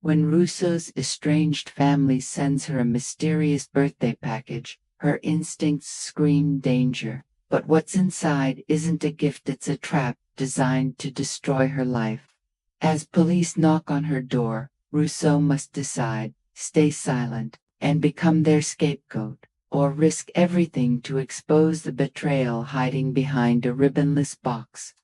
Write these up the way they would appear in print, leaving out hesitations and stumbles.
When Russo's estranged family sends her a mysterious birthday package, her instincts scream danger. But what's inside isn't a gift, it's a trap designed to destroy her life. As police knock on her door, Russo must decide: stay silent and become their scapegoat, or risk everything to expose the betrayal hiding behind a ribbonless box.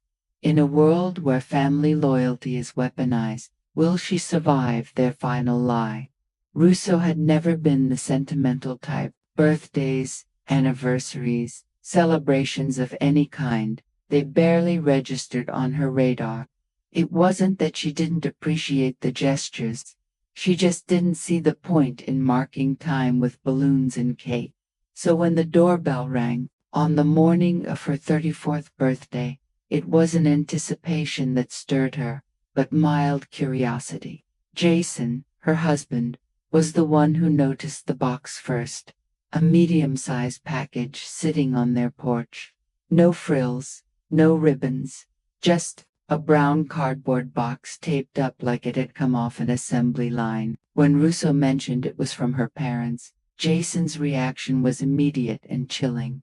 In a world where family loyalty is weaponized, will she survive their final lie? Russo had never been the sentimental type. Birthdays, anniversaries, celebrations of any kind, they barely registered on her radar. It wasn't that she didn't appreciate the gestures. She just didn't see the point in marking time with balloons and cake. So when the doorbell rang, on the morning of her 34th birthday, it wasn't anticipation that stirred her, but mild curiosity. Jason, her husband, was the one who noticed the box first. A medium-sized package sitting on their porch. No frills, no ribbons, just a brown cardboard box taped up like it had come off an assembly line. When Russo mentioned it was from her parents, Jason's reaction was immediate and chilling.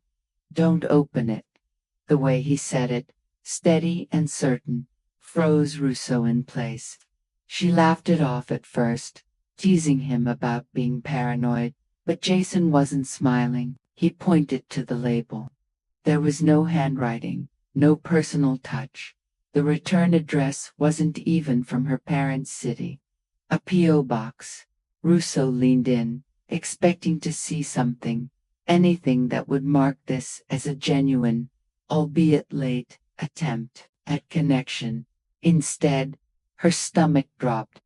"Don't open it." The way he said it, steady and certain, froze Russo in place. She laughed it off at first, teasing him about being paranoid, but Jason wasn't smiling. He pointed to the label. There was no handwriting, no personal touch. The return address wasn't even from her parents' city. A P.O. box. Russo leaned in, expecting to see something, anything that would mark this as a genuine, albeit late, attempt at connection. Instead, her stomach dropped.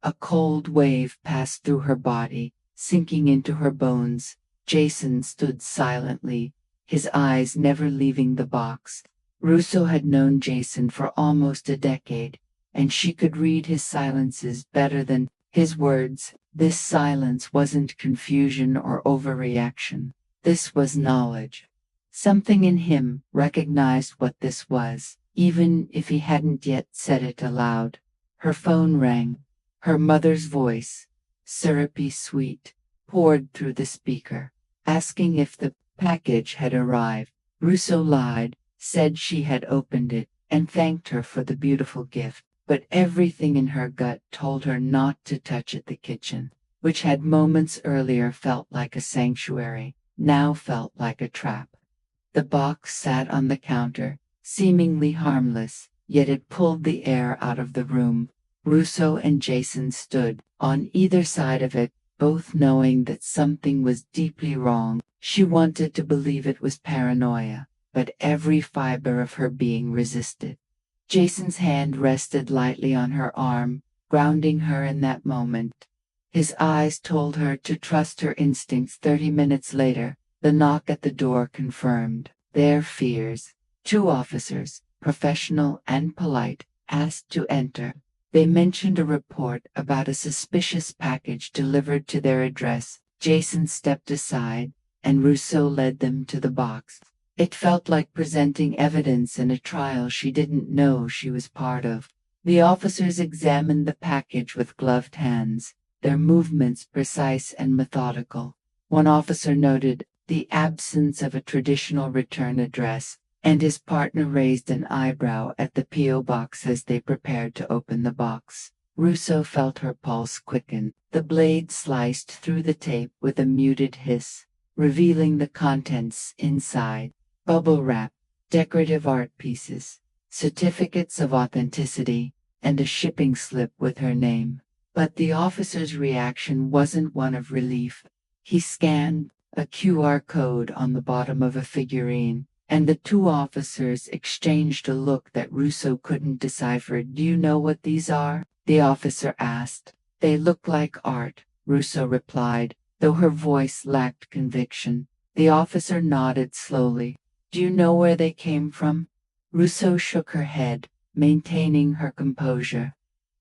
A cold wave passed through her body, sinking into her bones. Jason stood silently, his eyes never leaving the box. Russo had known Jason for almost a decade, and she could read his silences better than his words. This silence wasn't confusion or overreaction. This was knowledge. Something in him recognized what this was, even if he hadn't yet said it aloud. Her phone rang. Her mother's voice, syrupy sweet, poured through the speaker, asking if the package had arrived. Russo lied, said she had opened it, and thanked her for the beautiful gift, but everything in her gut told her not to touch it. The kitchen, which had moments earlier felt like a sanctuary, now felt like a trap. The box sat on the counter, seemingly harmless, yet it pulled the air out of the room. Russo and Jason stood on either side of it, both knowing that something was deeply wrong. She wanted to believe it was paranoia, but every fiber of her being resisted. Jason's hand rested lightly on her arm, grounding her in that moment. His eyes told her to trust her instincts. 30 minutes later, the knock at the door confirmed their fears. 2 officers, professional and polite, asked to enter. They mentioned a report about a suspicious package delivered to their address. Jason stepped aside, and Russo led them to the box. It felt like presenting evidence in a trial she didn't know she was part of. The officers examined the package with gloved hands, their movements precise and methodical. One officer noted the absence of a traditional return address, and his partner raised an eyebrow at the P.O. box as they prepared to open the box. Russo felt her pulse quicken. The blade sliced through the tape with a muted hiss, revealing the contents inside. Bubble wrap, decorative art pieces, certificates of authenticity, and a shipping slip with her name. But the officer's reaction wasn't one of relief. He scanned a QR code on the bottom of a figurine, and the 2 officers exchanged a look that Russo couldn't decipher. "Do you know what these are?" the officer asked. "They look like art," Russo replied, though her voice lacked conviction. The officer nodded slowly. "Do you know where they came from?" Russo shook her head, maintaining her composure.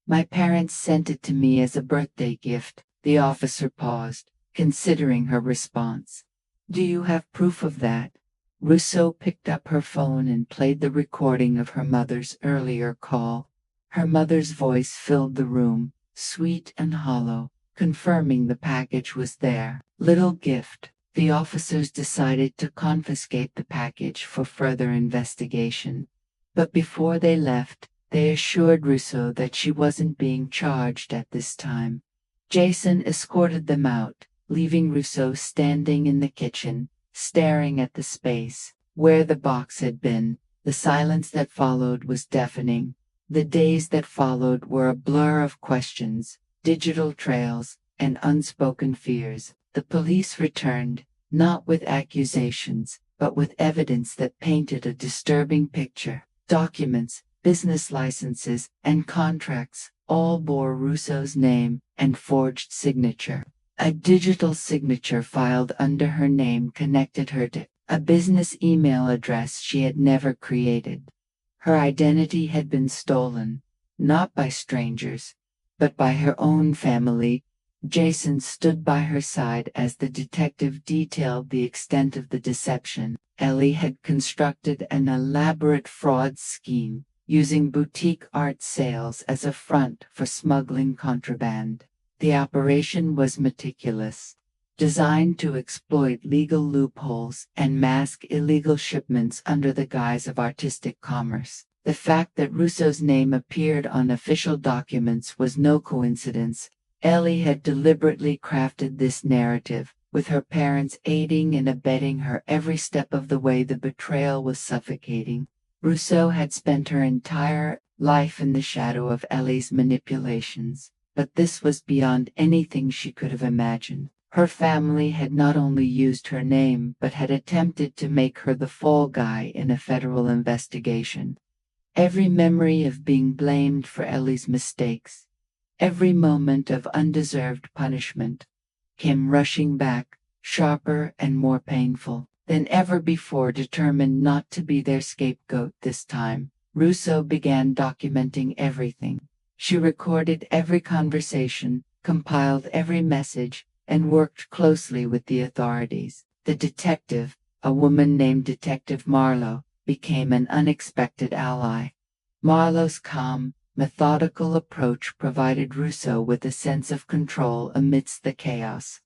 "My parents sent it to me as a birthday gift." The officer paused, considering her response. "Do you have proof of that?" Russo picked up her phone and played the recording of her mother's earlier call. Her mother's voice filled the room, sweet and hollow, confirming the package was there. Little gift. The officers decided to confiscate the package for further investigation. But before they left, they assured Russo that she wasn't being charged at this time. Jason escorted them out, leaving Russo standing in the kitchen, staring at the space where the box had been. The silence that followed was deafening. The days that followed were a blur of questions, digital trails, and unspoken fears. The police returned, not with accusations, but with evidence that painted a disturbing picture. Documents, business licenses, and contracts all bore Russo's name and forged signature. A digital signature filed under her name connected her to a business email address she had never created. Her identity had been stolen, not by strangers, but by her own family. Jason stood by her side as the detective detailed the extent of the deception. Ellie had constructed an elaborate fraud scheme, using boutique art sales as a front for smuggling contraband. The operation was meticulous, designed to exploit legal loopholes and mask illegal shipments under the guise of artistic commerce. The fact that Russo's name appeared on official documents was no coincidence. Ellie had deliberately crafted this narrative, with her parents aiding and abetting her every step of the way. The betrayal was suffocating. Russo had spent her entire life in the shadow of Ellie's manipulations, but this was beyond anything she could have imagined. Her family had not only used her name but had attempted to make her the fall guy in a federal investigation. Every memory of being blamed for Ellie's mistakes, every moment of undeserved punishment, came rushing back, sharper and more painful than ever before. Determined not to be their scapegoat this time, Russo began documenting everything. She recorded every conversation, compiled every message, and worked closely with the authorities. The detective, a woman named Detective Marlowe, became an unexpected ally. Marlowe's calm, methodical approach provided Russo with a sense of control amidst the chaos.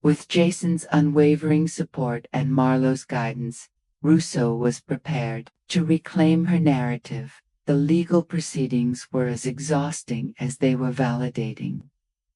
With Jason's unwavering support and Marlowe's guidance, Russo was prepared to reclaim her narrative. The legal proceedings were as exhausting as they were validating.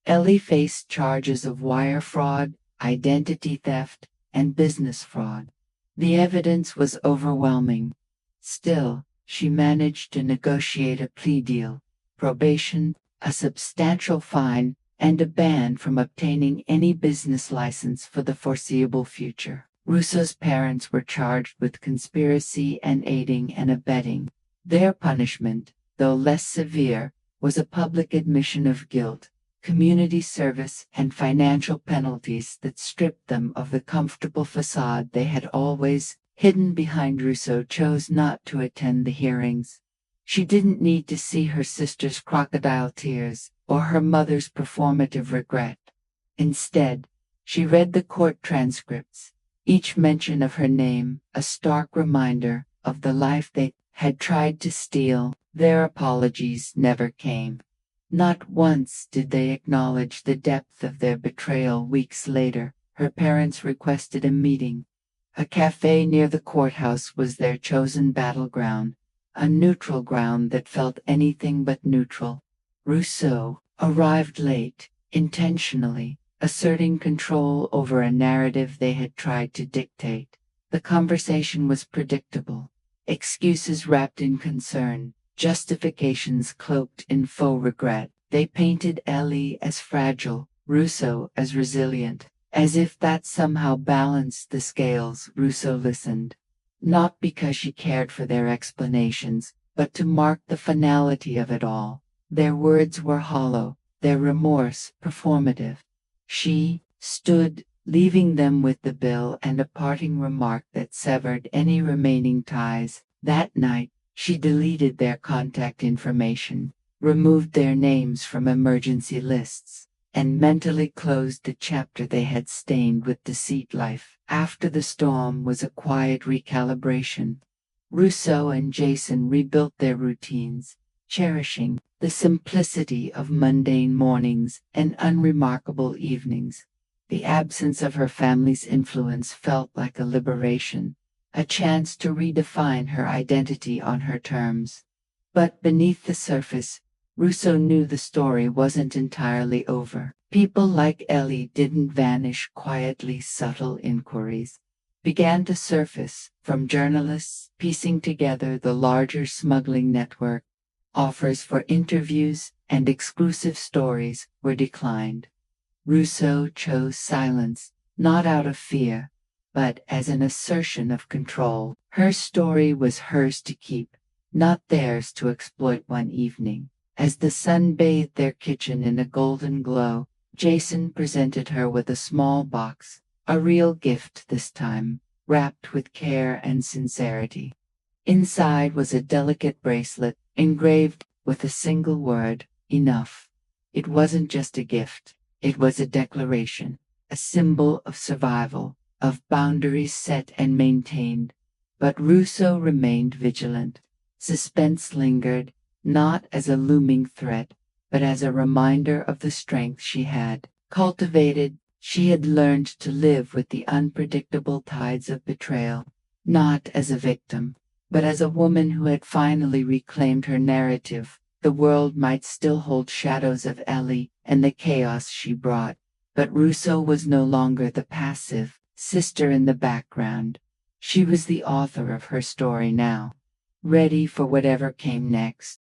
Ellie faced charges of wire fraud, identity theft, and business fraud. The evidence was overwhelming. Still, she managed to negotiate a plea deal, probation, a substantial fine, and a ban from obtaining any business license for the foreseeable future. Russo's parents were charged with conspiracy and aiding and abetting. Their punishment, though less severe, was a public admission of guilt, community service, and financial penalties that stripped them of the comfortable facade they had always hidden behind. Russo chose not to attend the hearings. She didn't need to see her sister's crocodile tears or her mother's performative regret. Instead, she read the court transcripts, each mention of her name a stark reminder of the life they had tried to steal. Their apologies never came. Not once did they acknowledge the depth of their betrayal. Weeks later, her parents requested a meeting. A cafe near the courthouse was their chosen battleground, a neutral ground that felt anything but neutral. Russo arrived late, intentionally, asserting control over a narrative they had tried to dictate. The conversation was predictable. Excuses wrapped in concern, justifications cloaked in faux regret. They painted Ellie as fragile, Russo as resilient, as if that somehow balanced the scales. Russo listened, not because she cared for their explanations, but to mark the finality of it all. Their words were hollow, their remorse performative. She stood, leaving them with the bill and a parting remark that severed any remaining ties. That night, she deleted their contact information, removed their names from emergency lists, and mentally closed the chapter they had stained with deceit. Life after the storm was a quiet recalibration. Russo and Jason rebuilt their routines, cherishing the simplicity of mundane mornings and unremarkable evenings. The absence of her family's influence felt like a liberation, a chance to redefine her identity on her terms. But beneath the surface, Russo knew the story wasn't entirely over. People like Ellie didn't vanish quietly. Subtle inquiries began to surface from journalists piecing together the larger smuggling network. Offers for interviews and exclusive stories were declined. Russo chose silence, not out of fear, but as an assertion of control. Her story was hers to keep, not theirs to exploit one evening. As the sun bathed their kitchen in a golden glow, Jason presented her with a small box, a real gift this time, wrapped with care and sincerity. Inside was a delicate bracelet, engraved with a single word, enough. It wasn't just a gift, it was a declaration, a symbol of survival, of boundaries set and maintained. But Russo remained vigilant. Suspense lingered, not as a looming threat, but as a reminder of the strength she had cultivated. She had learned to live with the unpredictable tides of betrayal, not as a victim, but as a woman who had finally reclaimed her narrative. The world might still hold shadows of Ellie and the chaos she brought, but Russo was no longer the passive sister in the background. She was the author of her story now, ready for whatever came next.